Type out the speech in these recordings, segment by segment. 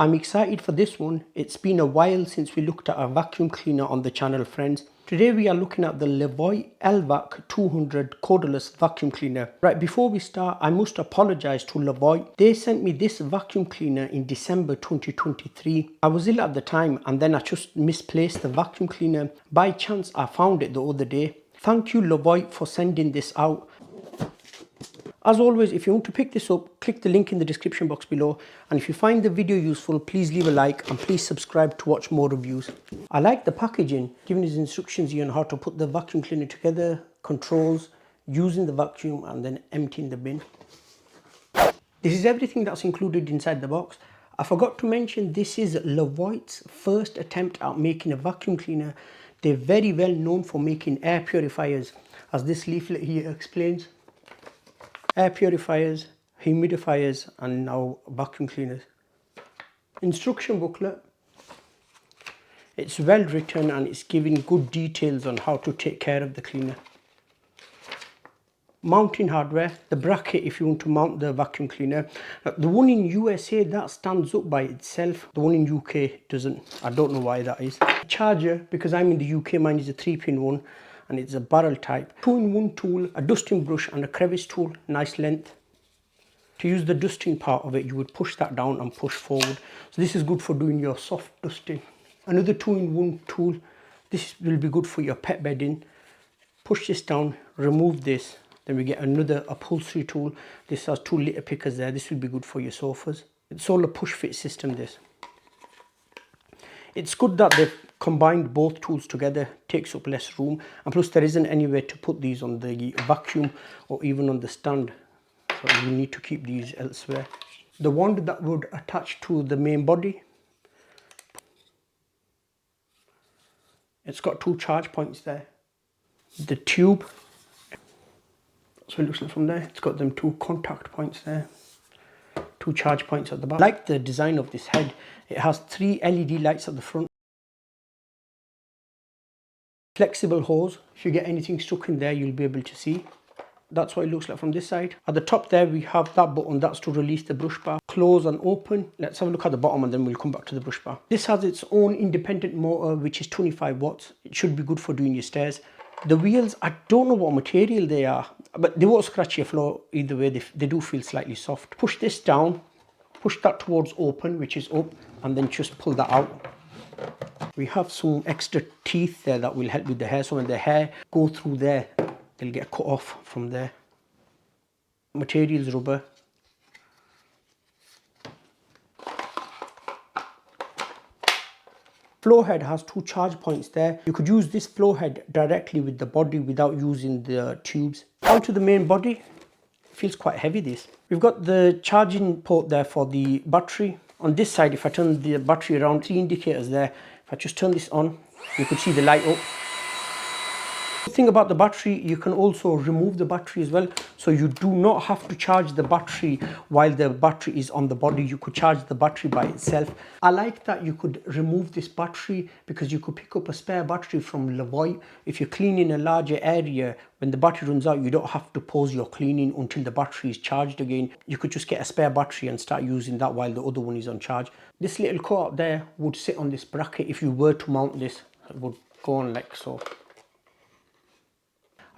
I'm excited for this one. It's been a while since we looked at a vacuum cleaner on the channel, friends. Today we are looking at the Levoit LVAC200 cordless vacuum cleaner. Right, before we start, I must apologize to Levoit. They sent me this vacuum cleaner in December 2023. I was ill at the time and then I just misplaced the vacuum cleaner. By chance, I found it the other day. Thank you, Levoit, for sending this out. As always, if you want to pick this up, click the link in the description box below. And if you find the video useful, please leave a like and please subscribe to watch more reviews. I like the packaging, giving us instructions here on how to put the vacuum cleaner together, controls, using the vacuum and then emptying the bin. This is everything that's included inside the box. I forgot to mention this is Levoit's first attempt at making a vacuum cleaner. They're very well known for making air purifiers, as this leaflet here explains. Air purifiers, humidifiers and now vacuum cleaners. Instruction booklet. It's well written and it's giving good details on how to take care of the cleaner. Mounting hardware, the bracket if you want to mount the vacuum cleaner. The one in USA that stands up by itself, the one in UK doesn't. I don't know why that is. Charger, because I'm in the UK, mine is a 3-pin one and it's a barrel type. 2-in-1 tool, a dusting brush and a crevice tool, nice length. To use the dusting part of it, you would push that down and push forward. So this is good for doing your soft dusting. Another 2-in-1 tool, this will be good for your pet bedding. Push this down, remove this. Then we get another upholstery tool. This has 2 litter pickers there. This will be good for your sofas. It's all a push fit system, this. It's good that they've combined both tools together, takes up less room. And plus there isn't anywhere to put these on the vacuum or even on the stand. So you need to keep these elsewhere. The wand that would attach to the main body. It's got 2 charge points there. The tube. That's what it looks like from there. It's got them 2 contact points there. 2 charge points at the back. I like the design of this head. It has 3 LED lights at the front. Flexible hose. If you get anything stuck in there, you'll be able to see. That's what it looks like from this side. At the top there, we have that button. That's to release the brush bar. Close and open. Let's have a look at the bottom and then we'll come back to the brush bar. This has its own independent motor, which is 25 watts. It should be good for doing your stairs. The wheels, I don't know what material they are, but they won't scratch your floor either way. They do feel slightly soft. Push this down, push that towards open, which is up, and then just pull that out. We have some extra teeth there that will help with the hair. So when the hair go through there, they'll get cut off from there. Material is rubber. Floor head has 2 charge points there. You could use this floor head directly with the body without using the tubes. Onto the main body. It feels quite heavy, this. We've got the charging port there for the battery. On this side, if I turn the battery around, 3 indicators there. If I just turn this on, you could see the light up. The thing about the battery, you can also remove the battery as well. So you do not have to charge the battery while the battery is on the body. You could charge the battery by itself. I like that you could remove this battery because you could pick up a spare battery from Levoit. If you're cleaning a larger area, when the battery runs out, you don't have to pause your cleaning until the battery is charged again. You could just get a spare battery and start using that while the other one is on charge. This little cutout there would sit on this bracket. If you were to mount this, it would go on like so.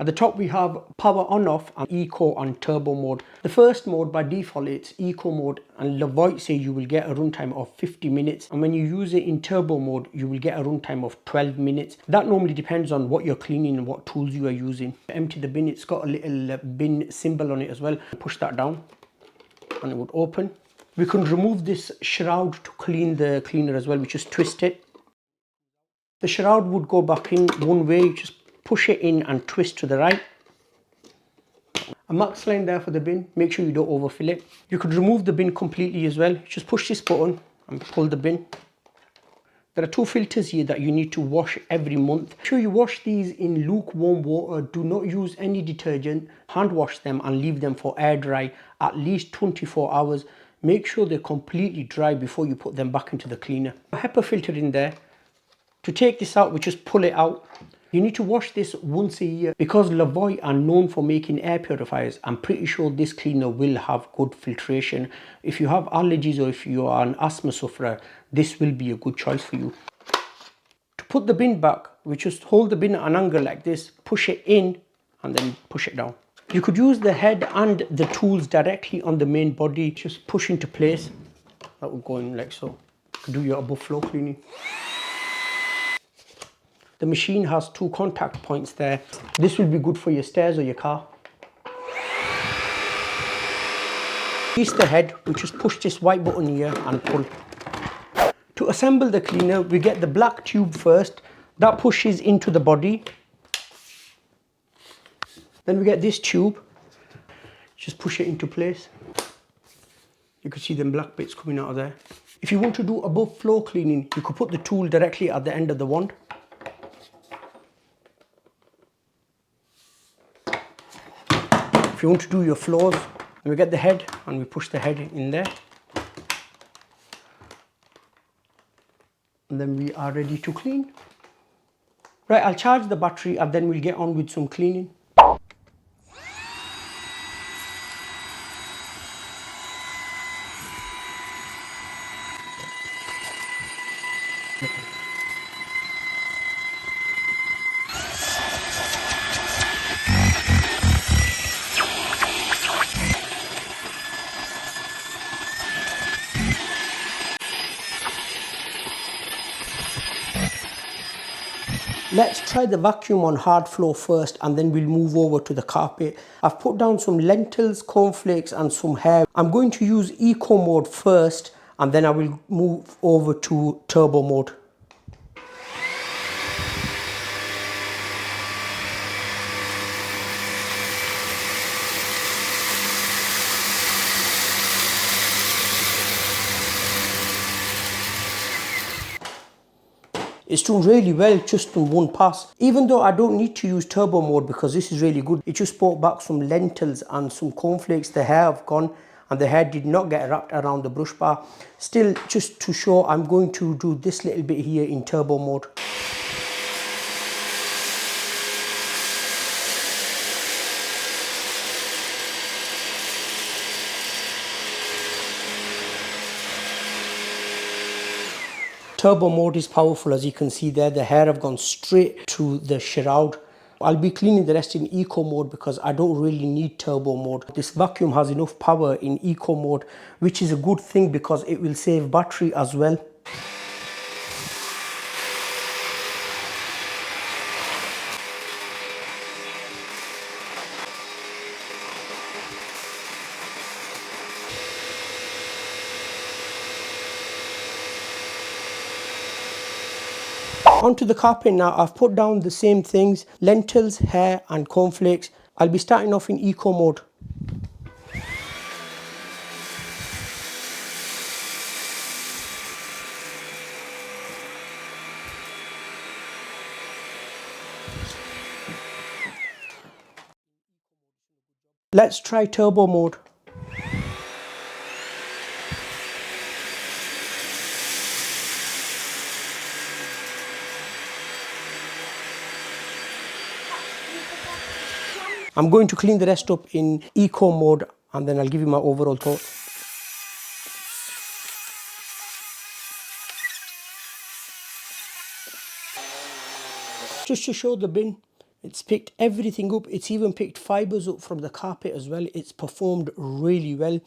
At the top we have power on off and eco and turbo mode. The first mode by default it's eco mode, and Levoit say you will get a runtime of 50 minutes, and when you use it in turbo mode you will get a runtime of 12 minutes. That normally depends on what you're cleaning and what tools you are using. Empty the bin, it's got a little bin symbol on it as well. Push that down and it would open. We can remove this shroud to clean the cleaner as well. We just twist it. The shroud would go back in one way. You just push it in and twist to the right. A max line there for the bin. Make sure you don't overfill it. You could remove the bin completely as well. Just push this button and pull the bin. There are 2 filters here that you need to wash every month. Make sure you wash these in lukewarm water. Do not use any detergent. Hand wash them and leave them for air dry at least 24 hours. Make sure they're completely dry before you put them back into the cleaner. A HEPA filter in there. To take this out, we just pull it out. You need to wash this once a year. Because Levoit are known for making air purifiers, I'm pretty sure this cleaner will have good filtration. If you have allergies or if you are an asthma sufferer, this will be a good choice for you. To put the bin back, we just hold the bin at an angle like this, push it in and then push it down. You could use the head and the tools directly on the main body, just push into place. That would go in like so. You could do your above floor cleaning. The machine has 2 contact points there. This will be good for your stairs or your car. Release the head, we just push this white button here and pull. To assemble the cleaner, we get the black tube first. That pushes into the body. Then we get this tube. Just push it into place. You can see them black bits coming out of there. If you want to do above floor cleaning, you could put the tool directly at the end of the wand. If you want to do your floors, we get the head and we push the head in there. And then we are ready to clean. Right, I'll charge the battery and then we'll get on with some cleaning. Let's try the vacuum on hard floor first and then we'll move over to the carpet. I've put down some lentils, cornflakes and some hair. I'm going to use eco mode first and then I will move over to turbo mode. It's done really well just in one pass. Even though I don't need to use turbo mode because this is really good. It just brought back some lentils and some cornflakes. The hair have gone and the hair did not get wrapped around the brush bar. Still, just to show, I'm going to do this little bit here in turbo mode. Turbo mode is powerful, as you can see there. The hair have gone straight to the shroud. I'll be cleaning the rest in eco mode because I don't really need turbo mode. This vacuum has enough power in eco mode, which is a good thing because it will save battery as well. Onto the carpet now. I've put down the same things, lentils, hair and cornflakes. I'll be starting off in eco mode. Let's try turbo mode. I'm going to clean the rest up in eco mode and then I'll give you my overall thoughts. Just to show the bin, it's picked everything up. It's even picked fibres up from the carpet as well. It's performed really well.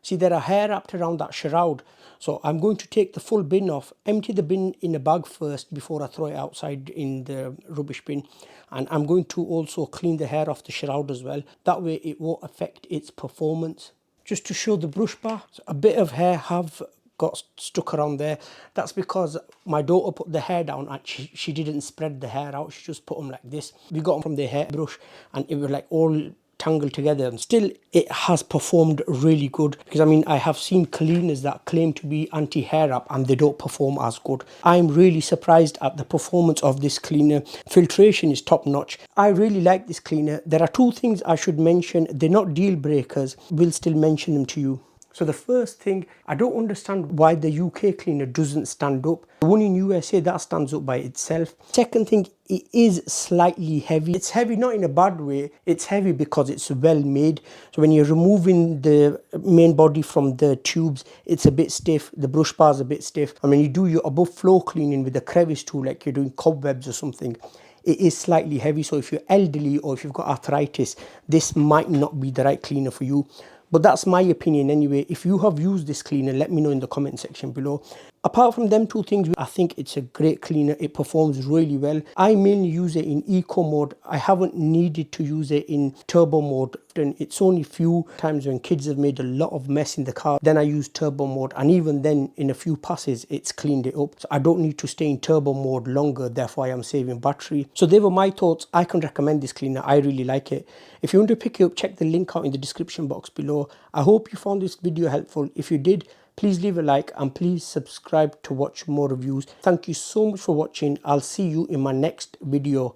See, there are hair wrapped around that shroud. So I'm going to take the full bin off, empty the bin in a bag first before I throw it outside in the rubbish bin. And I'm going to also clean the hair off the shroud as well. That way it won't affect its performance. Just to show the brush bar, so a bit of hair have got stuck around there. That's because my daughter put the hair down and she didn't spread the hair out. She just put them like this. We got them from the hairbrush and it was like all tangled together, and still it has performed really good. Because I mean, I have seen cleaners that claim to be anti-hair wrap and they don't perform as good. I'm really surprised at the performance of this cleaner. Filtration is top notch. I really like this cleaner. There are two things I should mention. They're not deal breakers. We'll still mention them to you. So the first thing, I don't understand why the UK cleaner doesn't stand up. The one in USA, that stands up by itself. Second thing, it is slightly heavy. It's heavy not in a bad way, it's heavy because it's well made. So when you're removing the main body from the tubes, it's a bit stiff, the brush bar is a bit stiff. And when you do your above floor cleaning with the crevice tool, like you're doing cobwebs or something, it is slightly heavy. So if you're elderly or if you've got arthritis, this might not be the right cleaner for you. But that's my opinion anyway. If you have used this cleaner, let me know in the comment section below. Apart from them two things, I think it's a great cleaner. It performs really well. I mainly use it in eco mode. I haven't needed to use it in turbo mode. And it's only few times when kids have made a lot of mess in the car, then I use turbo mode, and even then in a few passes it's cleaned it up. So I don't need to stay in turbo mode longer, therefore I am saving battery. So they were my thoughts. I can recommend this cleaner. I really like it. If you want to pick it up, check the link out in the description box below. I hope you found this video helpful. If you did, please leave a like and please subscribe to watch more reviews. Thank you so much for watching. I'll see you in my next video.